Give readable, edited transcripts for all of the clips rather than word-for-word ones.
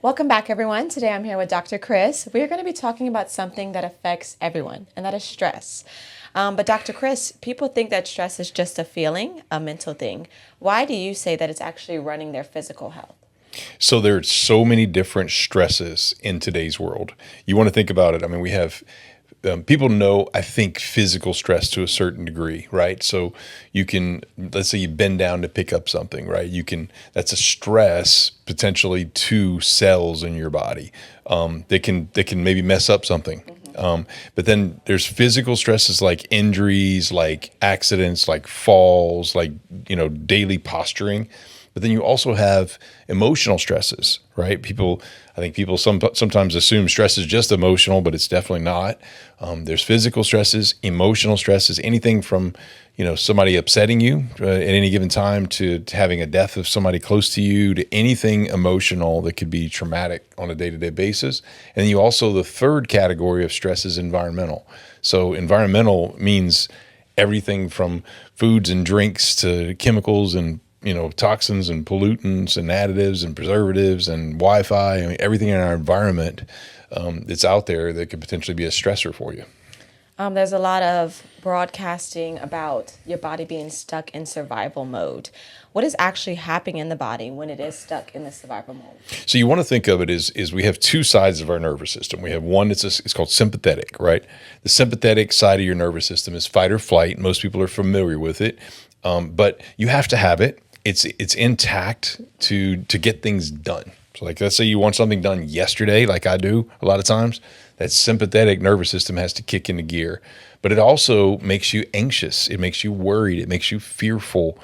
Welcome back, everyone. Today I'm here with Dr. Chris. We're going to be talking about something that affects everyone, and that is stress. But Dr. Chris, people think that stress is just a feeling, a mental thing. Why do you say that it's actually running their physical health? So there are so many different stresses in today's world. You want to think about it. I mean, we have people know, I think, physical stress to a certain degree, right? So you can, let's say you bend down to pick up something, right? That's a stress potentially to cells in your body. They can maybe mess up something. But then there's physical stresses like injuries, like accidents, like falls, like, daily posturing. But then you also have emotional stresses, right? I think people sometimes assume stress is just emotional, but it's definitely not. There's physical stresses, emotional stresses, anything from, somebody upsetting you at any given time to having a death of somebody close to you, to anything emotional that could be traumatic on a day-to-day basis. And then the third category of stress is environmental. So environmental means everything from foods and drinks to chemicals and toxins and pollutants and additives and preservatives and Wi-Fi. I mean, everything in our environment that's out there that could potentially be a stressor for you. There's a lot of broadcasting about your body being stuck in survival mode. What is actually happening in the body when it is stuck in the survival mode? So you want to think of it as we have two sides of our nervous system. We have one it's called sympathetic, right? The sympathetic side of your nervous system is fight or flight. Most people are familiar with it, but you have to have it. It's intact to get things done. So like, let's say you want something done yesterday, like I do a lot of times, that sympathetic nervous system has to kick into gear. But it also makes you anxious. It makes you worried. It makes you fearful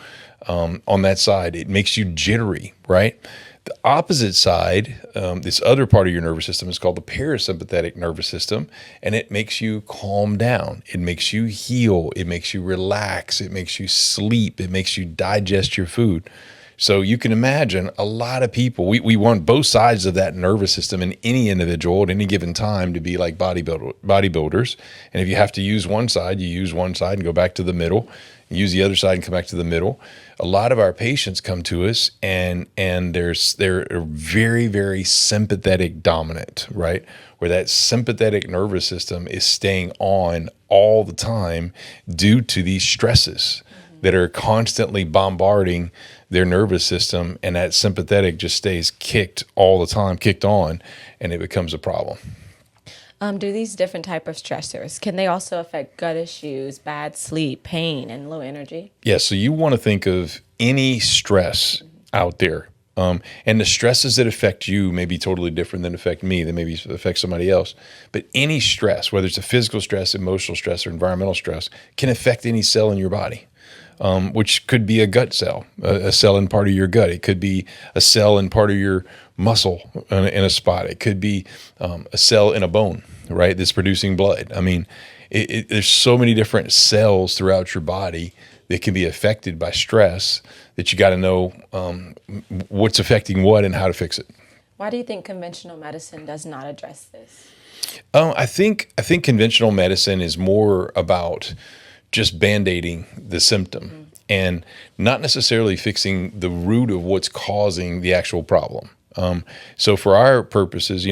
on that side. It makes you jittery, right? The opposite side, this other part of your nervous system is called the parasympathetic nervous system, and it makes you calm down. It makes you heal. It makes you relax. It makes you sleep. It makes you digest your food. So you can imagine a lot of people, we want both sides of that nervous system in any individual at any given time to be like bodybuilders. And if you have to use one side, you use one side and go back to the middle. Use the other side and come back to the middle. A lot of our patients come to us and they're very, very sympathetic dominant, right? Where that sympathetic nervous system is staying on all the time due to these stresses that are constantly bombarding their nervous system, and that sympathetic just stays kicked all the time, kicked on, and it becomes a problem. Do these different type of stressors, can they also affect gut issues, bad sleep, pain, and low energy? Yeah, so you want to think of any stress out there. And the stresses that affect you may be totally different than affect me, that maybe affect somebody else. But any stress, whether it's a physical stress, emotional stress, or environmental stress, can affect any cell in your body. Which could be a gut cell, a cell in part of your gut. It could be a cell in part of your muscle in a spot. It could be a cell in a bone, right, that's producing blood. I mean, there's so many different cells throughout your body that can be affected by stress that you got to know what's affecting what and how to fix it. Why do you think conventional medicine does not address this? I think conventional medicine is more about just band-aiding the symptom and not necessarily fixing the root of what's causing the actual problem. So for our purposes,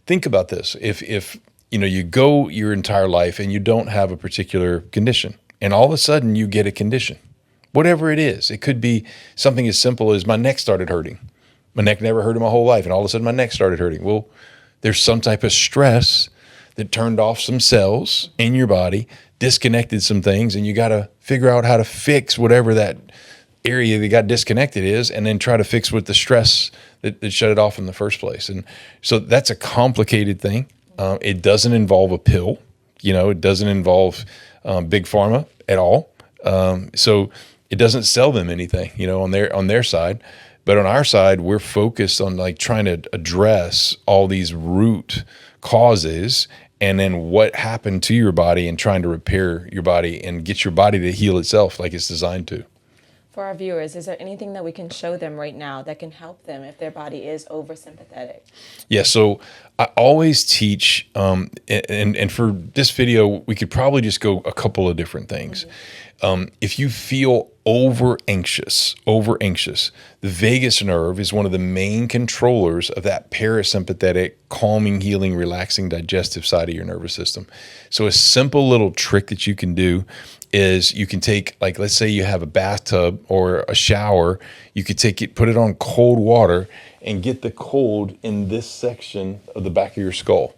think about this, if you go your entire life and you don't have a particular condition, and all of a sudden you get a condition, whatever it is, it could be something as simple as my neck started hurting. My neck never hurt in my whole life, and all of a sudden my neck started hurting. Well, there's some type of stress that turned off some cells in your body, disconnected some things, and you got to figure out how to fix whatever that area that got disconnected is, and then try to fix with the stress that shut it off in the first place. And so that's a complicated thing. It doesn't involve a pill. It doesn't involve big pharma at all. So it doesn't sell them anything, on their side. But on our side, we're focused on like trying to address all these root causes and then what happened to your body and trying to repair your body and get your body to heal itself like it's designed to. For our viewers, is there anything that we can show them right now that can help them if their body is oversympathetic? Yeah, so I always teach, and for this video, we could probably just go a couple of different things. If you feel over anxious. The vagus nerve is one of the main controllers of that parasympathetic, calming, healing, relaxing, digestive side of your nervous system. So a simple little trick that you can do is you can take, like, let's say you have a bathtub or a shower, you could take it, put it on cold water and get the cold in this section of the back of your skull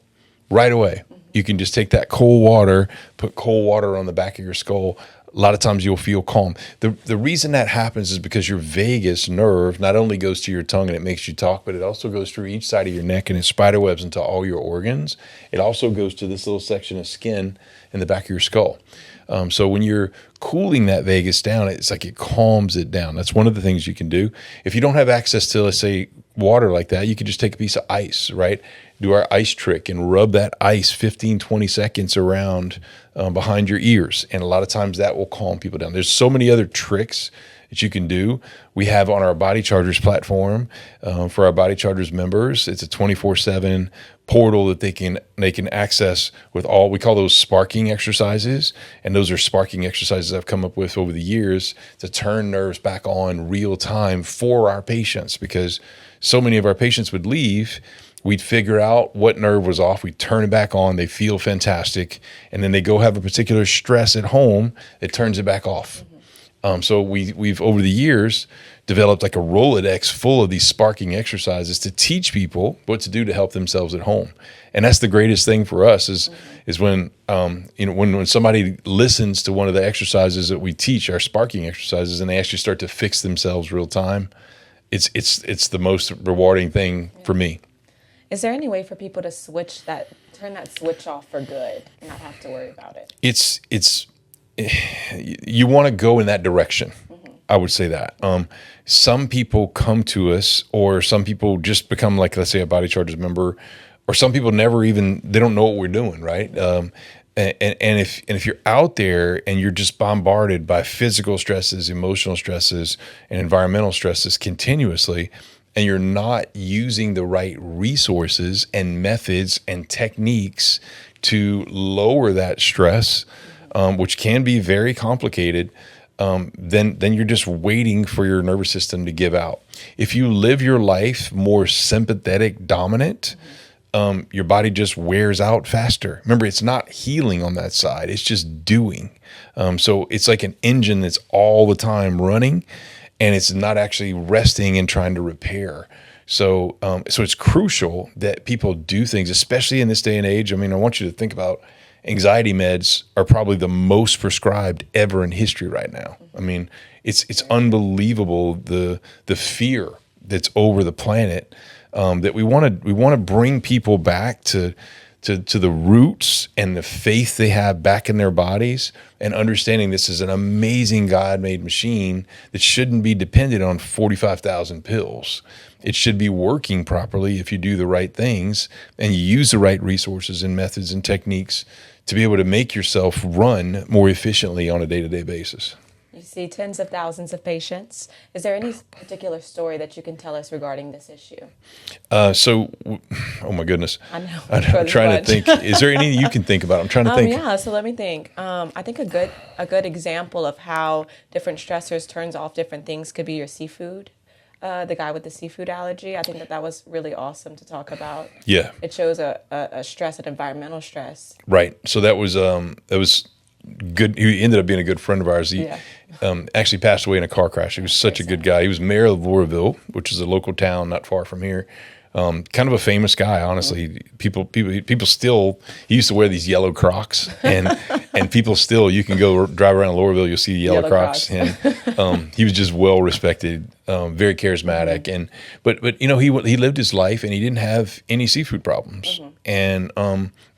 right away. You can just take that cold water, put cold water on the back of your skull. A lot of times you'll feel calm. The reason that happens is because your vagus nerve not only goes to your tongue and it makes you talk, but it also goes through each side of your neck and it spiderwebs into all your organs. It also goes to this little section of skin in the back of your skull. So when you're cooling that vagus down, it's like it calms it down. That's one of the things you can do. If you don't have access to, let's say, water like that, you could just take a piece of ice, right? Do our ice trick and rub that ice 15, 20 seconds around behind your ears. And a lot of times that will calm people down. There's so many other tricks that you can do. We have on our Body Chargers platform for our Body Chargers members. It's a 24/7 portal that they can access with all, we call those sparking exercises. And those are sparking exercises I've come up with over the years to turn nerves back on real time for our patients, because so many of our patients would leave. We'd figure out what nerve was off. We'd turn it back on. They feel fantastic. And then they go have a particular stress at home. It turns it back off. So we've over the years developed like a Rolodex full of these sparking exercises to teach people what to do to help themselves at home. And that's the greatest thing for us is when when somebody listens to one of the exercises that we teach, our sparking exercises, and they actually start to fix themselves real time. It's the most rewarding thing for me. Is there any way for people to turn that switch off for good and not have to worry about it? You want to go in that direction. I would say that. Some people come to us, or some people just become, like, let's say, a Body Chargers member, or some people they don't know what we're doing, right? And if you're out there and you're just bombarded by physical stresses, emotional stresses, and environmental stresses continuously, and you're not using the right resources and methods and techniques to lower that stress, which can be very complicated, then you're just waiting for your nervous system to give out. If you live your life more sympathetic dominant, your body just wears out faster. Remember, it's not healing on that side. It's just doing. So it's like an engine that's all the time running, and it's not actually resting and trying to repair. So it's crucial that people do things, especially in this day and age. I mean, I want you to think about anxiety meds are probably the most prescribed ever in history right now. I mean, it's unbelievable the fear that's over the planet, that we want to bring people back to the roots and the faith they have back in their bodies, and understanding this is an amazing God-made machine that shouldn't be dependent on 45,000 pills. It should be working properly if you do the right things and you use the right resources and methods and techniques to be able to make yourself run more efficiently on a day-to-day basis. You see tens of thousands of patients. Is there any particular story that you can tell us regarding this issue? Oh my goodness. I know. I'm trying to think. Is there any you can think about? I'm trying to think. Yeah, so let me think. I think a good example of how different stressors turns off different things could be your seafood. The guy with the seafood allergy. I think that was really awesome to talk about. Yeah. It shows a stress, an environmental stress. Right. So that was good. He ended up being a good friend of ours. He actually passed away in a car crash. He was such a good guy. He was mayor of Lorville, which is a local town not far from here. Kind of a famous guy, honestly. People still. He used to wear these yellow Crocs, and people still. You can go drive around Lorville, you'll see the yellow Crocs. And he was just well respected, very charismatic, and but he lived his life, and he didn't have any seafood problems. And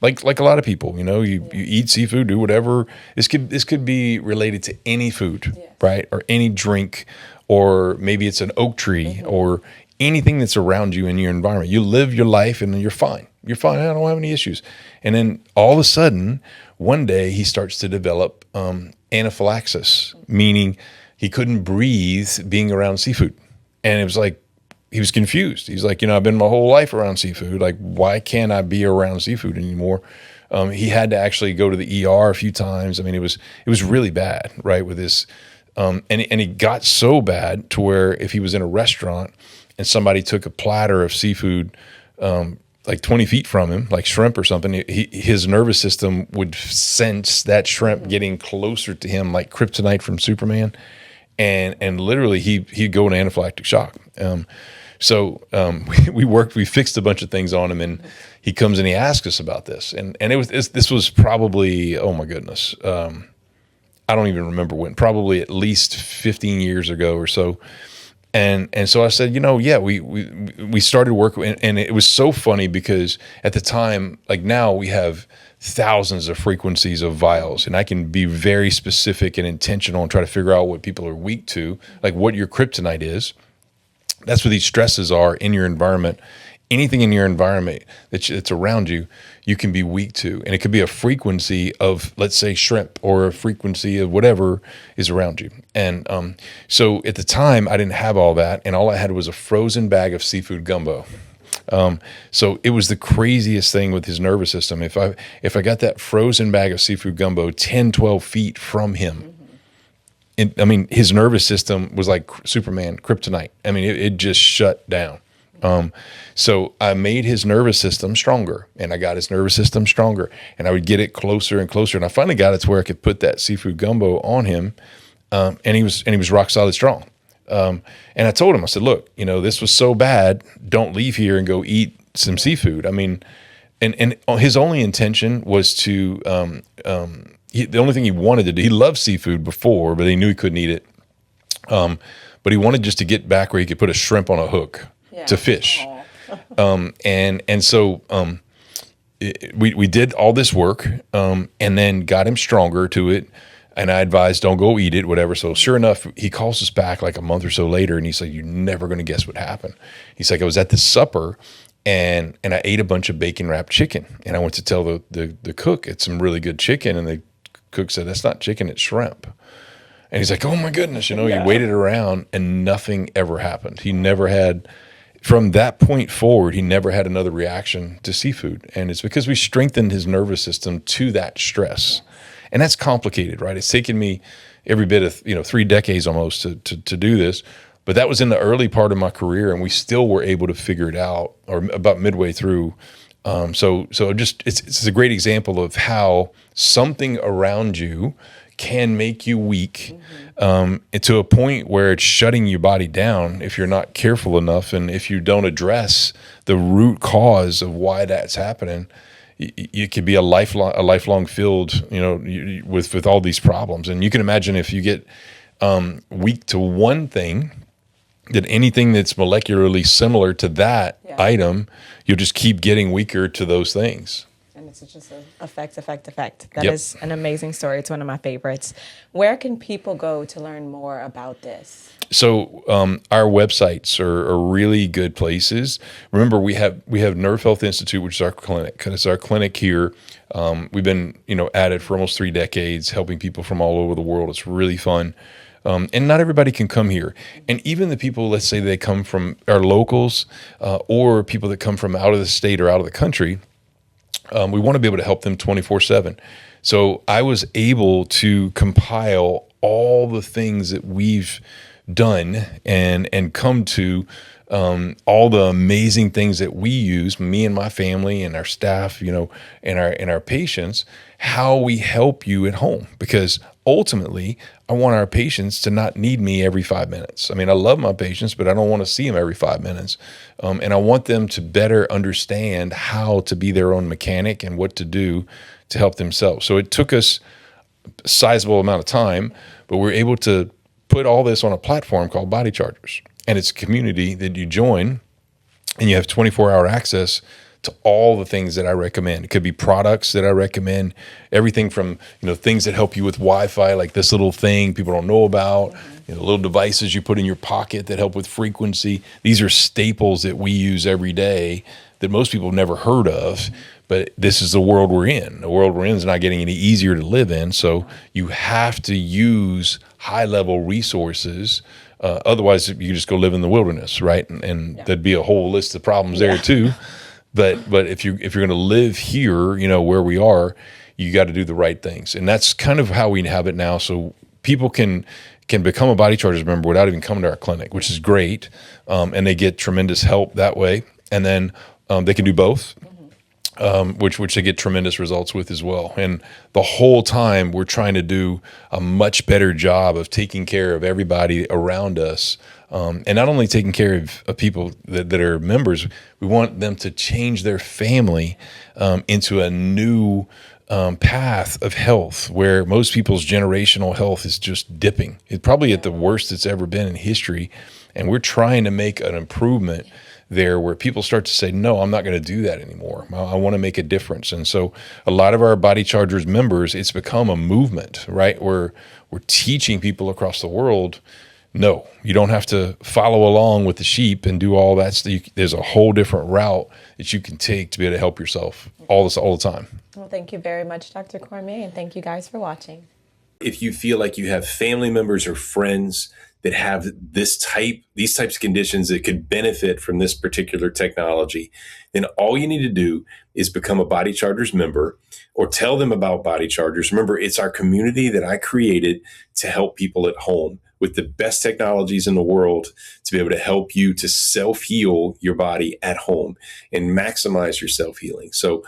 like a lot of people, you eat seafood, do whatever. This could be related to any food, right, or any drink, or maybe it's an oak tree, or anything that's around you in your environment. You live your life and you're fine. You're fine. I don't have any issues. And then all of a sudden, one day he starts to develop anaphylaxis, meaning he couldn't breathe being around seafood. And it was like, he was confused. He's like, I've been my whole life around seafood. Like, why can't I be around seafood anymore? He had to actually go to the ER a few times. I mean, it was really bad, right? With this And he got so bad to where if he was in a restaurant and somebody took a platter of seafood, like 20 feet from him, like shrimp or something, his nervous system would sense that shrimp getting closer to him, like kryptonite from Superman. And literally he'd go into anaphylactic shock. We fixed a bunch of things on him, and he comes and he asks us about this. And this was probably, oh my goodness, I don't even remember when, probably at least 15 years ago or so. And so I said, we started working, and it was so funny because at the time, like now we have thousands of frequencies of vials, and I can be very specific and intentional and try to figure out what people are weak to, like what your kryptonite is. That's what these stresses are in your environment. Anything in your environment that's around you, you can be weak to. And it could be a frequency of, let's say, shrimp, or a frequency of whatever is around you. And so at the time, I didn't have all that. And all I had was a frozen bag of seafood gumbo. So it was the craziest thing with his nervous system. If I got that frozen bag of seafood gumbo 10, 12 feet from him, his nervous system was like Superman, kryptonite. It just shut down. So I made his nervous system stronger, and I got his nervous system stronger, and I would get it closer and closer. And I finally got it to where I could put that seafood gumbo on him. And he was rock solid strong. And I told him, I said, look, this was so bad. Don't leave here and go eat some seafood. And his only intention was to, the only thing he wanted to do, he loved seafood before, but he knew he couldn't eat it. But he wanted just to get back where he could put a shrimp on a hook to fish. So we did all this work, and then got him stronger to it. And I advised, don't go eat it, whatever. So sure enough, he calls us back like a month or so later, and he said, you're never going to guess what happened. He's like, I was at this supper, and I ate a bunch of bacon wrapped chicken, and I went to tell the cook it's some really good chicken, and the cook said, that's not chicken, it's shrimp. And he's like, oh my goodness, he waited around, and nothing ever happened. He never had, from that point forward, he never had another reaction to seafood. And it's because we strengthened his nervous system to that stress. And that's complicated, right? It's taken me every bit of 3 decades almost to do this. But that was in the early part of my career, and we still were able to figure it out, or about midway through. So it's a great example of how something around you can make you weak, to a point where it's shutting your body down if you're not careful enough, and if you don't address the root cause of why that's happening. You could be a lifelong filled, with all these problems. And you can imagine if you get weak to one thing, that anything that's molecularly similar to that item, you'll just keep getting weaker to those things. And it's just an effect. That is an amazing story. It's one of my favorites. Where can people go to learn more about this? So our websites are really good places. Remember, we have Nerve Health Institute, which is our clinic. It's our clinic here. We've been at it for almost 3 decades, helping people from all over the world. It's really fun. And not everybody can come here. And even the people, let's say they come from our locals, or people that come from out of the state or out of the country, we want to be able to help them 24/7. So I was able to compile all the things that we've done and come to all the amazing things that we use, me and my family and our staff, and our patients, how we help you at home. Because ultimately, I want our patients to not need me every 5 minutes. I love my patients, but I don't want to see them every 5 minutes. And I want them to better understand how to be their own mechanic and what to do to help themselves. So it took us a sizable amount of time, but we're able to put all this on a platform called Body Chargers. And it's a community that you join, and you have 24-hour access to all the things that I recommend. It could be products that I recommend, everything from things that help you with Wi-Fi, like this little thing people don't know about, little devices you put in your pocket that help with frequency. These are staples that we use every day that most people have never heard of, but this is the world we're in. The world we're in is not getting any easier to live in, so you have to use high-level resources. Otherwise, you just go live in the wilderness, right? And there'd be a whole list of problems there too. But if you're going to live here, where we are, you got to do the right things, and that's kind of how we have it now. So people can can become a Body Chargers member without even coming to our clinic, which is great. And they get tremendous help that way. And then they can do both, which they get tremendous results with as well. And the whole time we're trying to do a much better job of taking care of everybody around us. And not only taking care of people that are members, we want them to change their family into a new path of health, where most people's generational health is just dipping. It's probably at the worst it's ever been in history. And we're trying to make an improvement there where people start to say, no, I'm not going to do that anymore. I want to make a difference. And so a lot of our Body Chargers members, it's become a movement, right? We're teaching people across the world, no, you don't have to follow along with the sheep and do all that. There's a whole different route that you can take to be able to help yourself all the time. Well, thank you very much, Dr. Cormier, and thank you guys for watching. If you feel like you have family members or friends that have these types of conditions that could benefit from this particular technology, then all you need to do is become a Body Chargers member or tell them about Body Chargers. Remember, it's our community that I created to help people at home with the best technologies in the world to be able to help you to self-heal your body at home and maximize your self-healing. So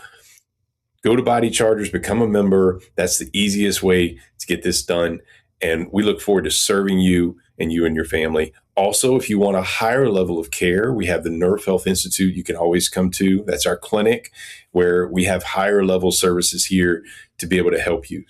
go to Body Chargers, become a member. That's the easiest way to get this done. And we look forward to serving you and your family. Also, if you want a higher level of care, we have the Nerve Health Institute you can always come to. That's our clinic where we have higher level services here to be able to help you.